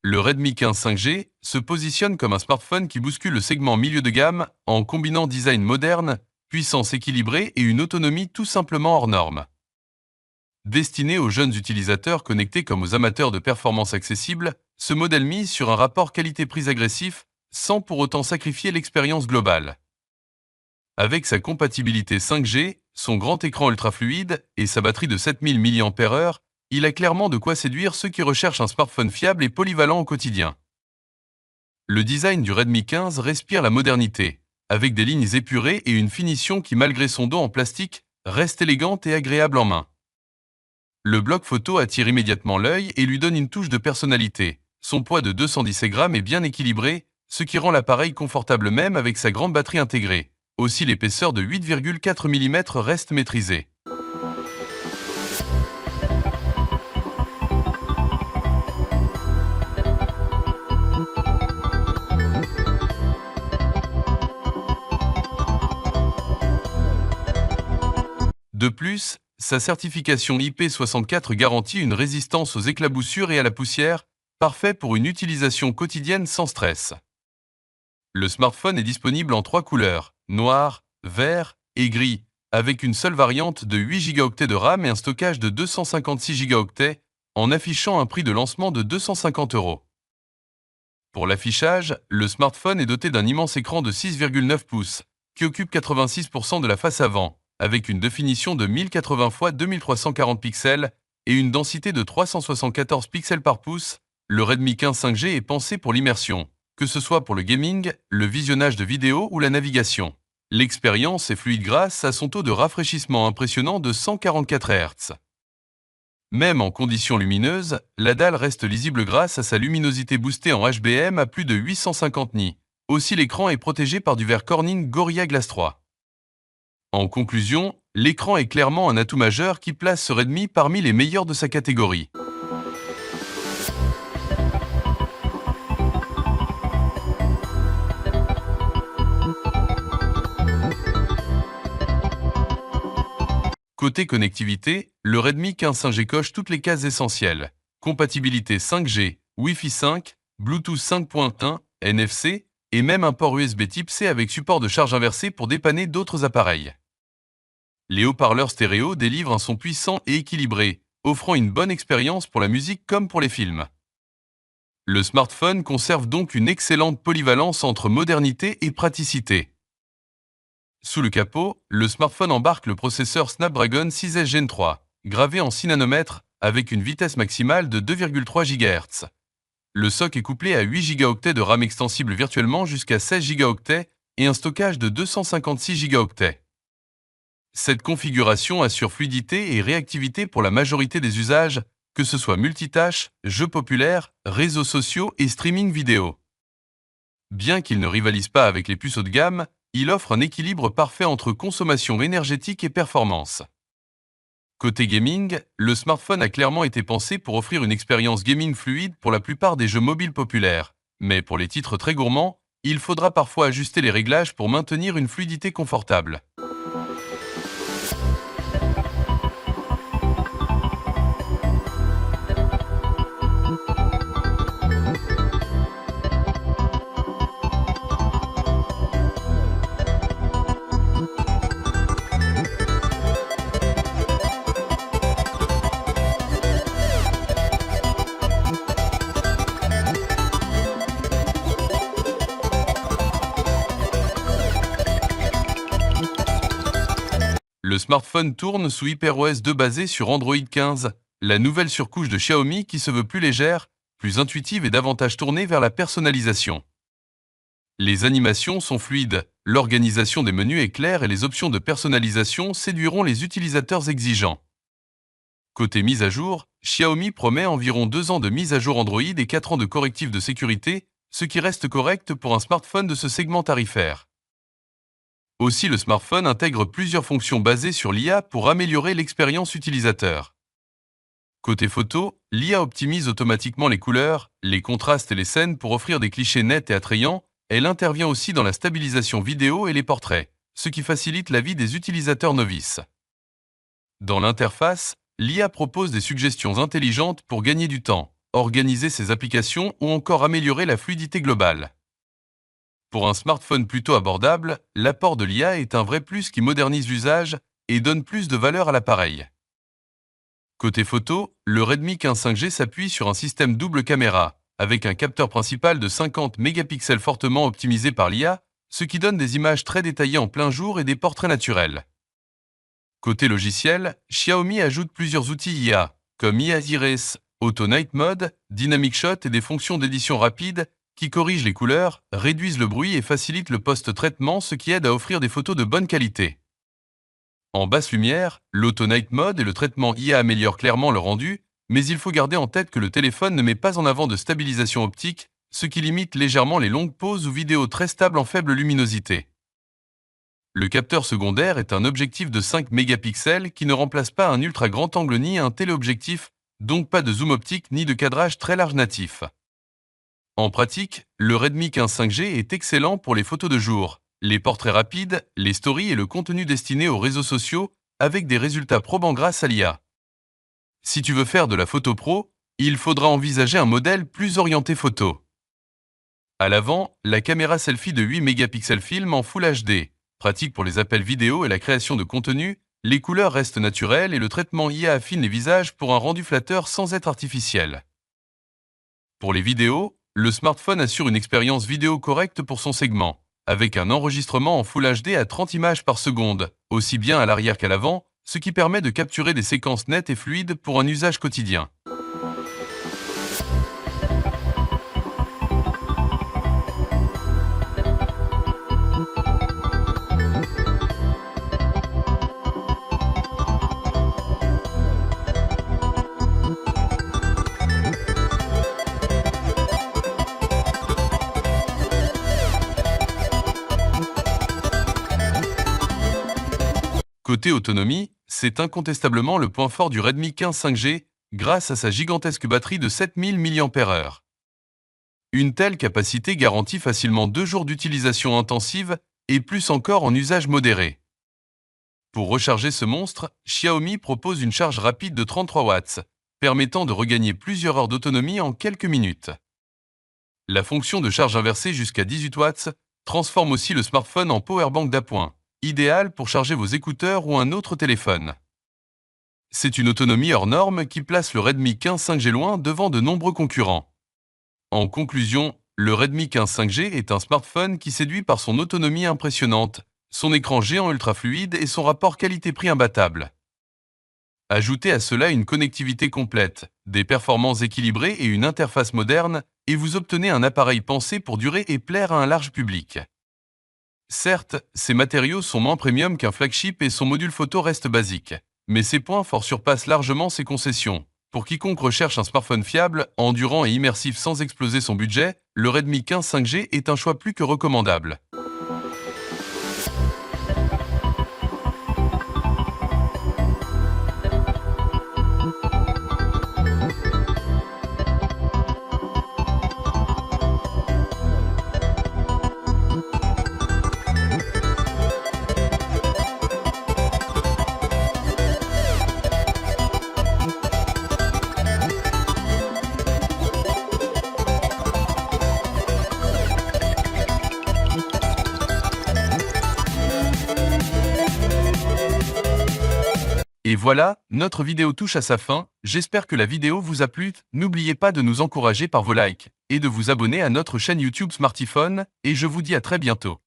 Le Redmi 15 5G se positionne comme un smartphone qui bouscule le segment milieu de gamme en combinant design moderne, puissance équilibrée et une autonomie tout simplement hors norme. Destiné aux jeunes utilisateurs connectés comme aux amateurs de performance accessible, ce modèle mise sur un rapport qualité-prix agressif sans pour autant sacrifier l'expérience globale. Avec sa compatibilité 5G, son grand écran ultra-fluide et sa batterie de 7000 mAh, il a clairement de quoi séduire ceux qui recherchent un smartphone fiable et polyvalent au quotidien. Le design du Redmi 15 respire la modernité, avec des lignes épurées et une finition qui, malgré son dos en plastique, reste élégante et agréable en main. Le bloc photo attire immédiatement l'œil et lui donne une touche de personnalité. Son poids de 217 grammes est bien équilibré, ce qui rend l'appareil confortable même avec sa grande batterie intégrée. Aussi l'épaisseur de 8,4 mm reste maîtrisée. De plus, sa certification IP64 garantit une résistance aux éclaboussures et à la poussière, parfait pour une utilisation quotidienne sans stress. Le smartphone est disponible en 3 couleurs, noir, vert et gris, avec une seule variante de 8 Go de RAM et un stockage de 256 Go, en affichant un prix de lancement de 250 €. Pour l'affichage, le smartphone est doté d'un immense écran de 6,9 pouces, qui occupe 86% de la face avant, avec une définition de 1080 x 2340 pixels et une densité de 374 pixels par pouce. Le Redmi 15 5G est pensé pour l'immersion, que ce soit pour le gaming, le visionnage de vidéos ou la navigation. L'expérience est fluide grâce à son taux de rafraîchissement impressionnant de 144 Hz. Même en conditions lumineuses, la dalle reste lisible grâce à sa luminosité boostée en HBM à plus de 850 nits. Aussi l'écran est protégé par du verre Corning Gorilla Glass 3. En conclusion, l'écran est clairement un atout majeur qui place ce Redmi parmi les meilleurs de sa catégorie. Côté connectivité, le Redmi 15 5G coche toutes les cases essentielles. Compatibilité 5G, Wi-Fi 5, Bluetooth 5.1, NFC et même un port USB Type C avec support de charge inversée pour dépanner d'autres appareils. Les haut-parleurs stéréo délivrent un son puissant et équilibré, offrant une bonne expérience pour la musique comme pour les films. Le smartphone conserve donc une excellente polyvalence entre modernité et praticité. Sous le capot, le smartphone embarque le processeur Snapdragon 6S Gen 3, gravé en 6 nanomètres avec une vitesse maximale de 2,3 GHz. Le SoC est couplé à 8 Go de RAM extensible virtuellement jusqu'à 16 Go et un stockage de 256 Go. Cette configuration assure fluidité et réactivité pour la majorité des usages, que ce soit multitâche, jeux populaires, réseaux sociaux et streaming vidéo. Bien qu'il ne rivalise pas avec les puces haut de gamme, il offre un équilibre parfait entre consommation énergétique et performance. Côté gaming, le smartphone a clairement été pensé pour offrir une expérience gaming fluide pour la plupart des jeux mobiles populaires. Mais pour les titres très gourmands, il faudra parfois ajuster les réglages pour maintenir une fluidité confortable. Le smartphone tourne sous HyperOS 2 basé sur Android 15, la nouvelle surcouche de Xiaomi qui se veut plus légère, plus intuitive et davantage tournée vers la personnalisation. Les animations sont fluides, l'organisation des menus est claire et les options de personnalisation séduiront les utilisateurs exigeants. Côté mise à jour, Xiaomi promet environ 2 ans de mise à jour Android et 4 ans de correctifs de sécurité, ce qui reste correct pour un smartphone de ce segment tarifaire. Aussi, le smartphone intègre plusieurs fonctions basées sur l'IA pour améliorer l'expérience utilisateur. Côté photo, l'IA optimise automatiquement les couleurs, les contrastes et les scènes pour offrir des clichés nets et attrayants. Elle intervient aussi dans la stabilisation vidéo et les portraits, ce qui facilite la vie des utilisateurs novices. Dans l'interface, l'IA propose des suggestions intelligentes pour gagner du temps, organiser ses applications ou encore améliorer la fluidité globale. Pour un smartphone plutôt abordable, l'apport de l'IA est un vrai plus qui modernise l'usage et donne plus de valeur à l'appareil. Côté photo, le Redmi 15 5G s'appuie sur un système double caméra, avec un capteur principal de 50 mégapixels fortement optimisé par l'IA, ce qui donne des images très détaillées en plein jour et des portraits naturels. Côté logiciel, Xiaomi ajoute plusieurs outils IA, comme IA Iris, Auto Night Mode, Dynamic Shot et des fonctions d'édition rapide qui corrigent les couleurs, réduisent le bruit et facilitent le post-traitement, ce qui aide à offrir des photos de bonne qualité. En basse lumière, l'Auto Night Mode et le traitement IA améliorent clairement le rendu, mais il faut garder en tête que le téléphone ne met pas en avant de stabilisation optique, ce qui limite légèrement les longues pauses ou vidéos très stables en faible luminosité. Le capteur secondaire est un objectif de 5 mégapixels qui ne remplace pas un ultra grand angle ni un téléobjectif, donc pas de zoom optique ni de cadrage très large natif. En pratique, le Redmi 15 5G est excellent pour les photos de jour, les portraits rapides, les stories et le contenu destiné aux réseaux sociaux avec des résultats probants grâce à l'IA. Si tu veux faire de la photo pro, il faudra envisager un modèle plus orienté photo. À l'avant, la caméra selfie de 8 mégapixels filme en Full HD. Pratique pour les appels vidéo et la création de contenu, les couleurs restent naturelles et le traitement IA affine les visages pour un rendu flatteur sans être artificiel. Pour les vidéos, le smartphone assure une expérience vidéo correcte pour son segment, avec un enregistrement en Full HD à 30 images par seconde, aussi bien à l'arrière qu'à l'avant, ce qui permet de capturer des séquences nettes et fluides pour un usage quotidien. Côté autonomie, c'est incontestablement le point fort du Redmi 15 5G grâce à sa gigantesque batterie de 7000 mAh. Une telle capacité garantit facilement 2 jours d'utilisation intensive et plus encore en usage modéré. Pour recharger ce monstre, Xiaomi propose une charge rapide de 33 watts, permettant de regagner plusieurs heures d'autonomie en quelques minutes. La fonction de charge inversée jusqu'à 18 watts transforme aussi le smartphone en powerbank d'appoint, idéal pour charger vos écouteurs ou un autre téléphone. C'est une autonomie hors norme qui place le Redmi 15 5G loin devant de nombreux concurrents. En conclusion, le Redmi 15 5G est un smartphone qui séduit par son autonomie impressionnante, son écran géant ultra fluide et son rapport qualité-prix imbattable. Ajoutez à cela une connectivité complète, des performances équilibrées et une interface moderne, et vous obtenez un appareil pensé pour durer et plaire à un large public. Certes, ces matériaux sont moins premium qu'un flagship et son module photo reste basique, mais ces points forts surpassent largement ses concessions. Pour quiconque recherche un smartphone fiable, endurant et immersif sans exploser son budget, le Redmi 15 5G est un choix plus que recommandable. Et voilà, notre vidéo touche à sa fin, j'espère que la vidéo vous a plu, n'oubliez pas de nous encourager par vos likes, et de vous abonner à notre chaîne YouTube Smartiphone, et je vous dis à très bientôt.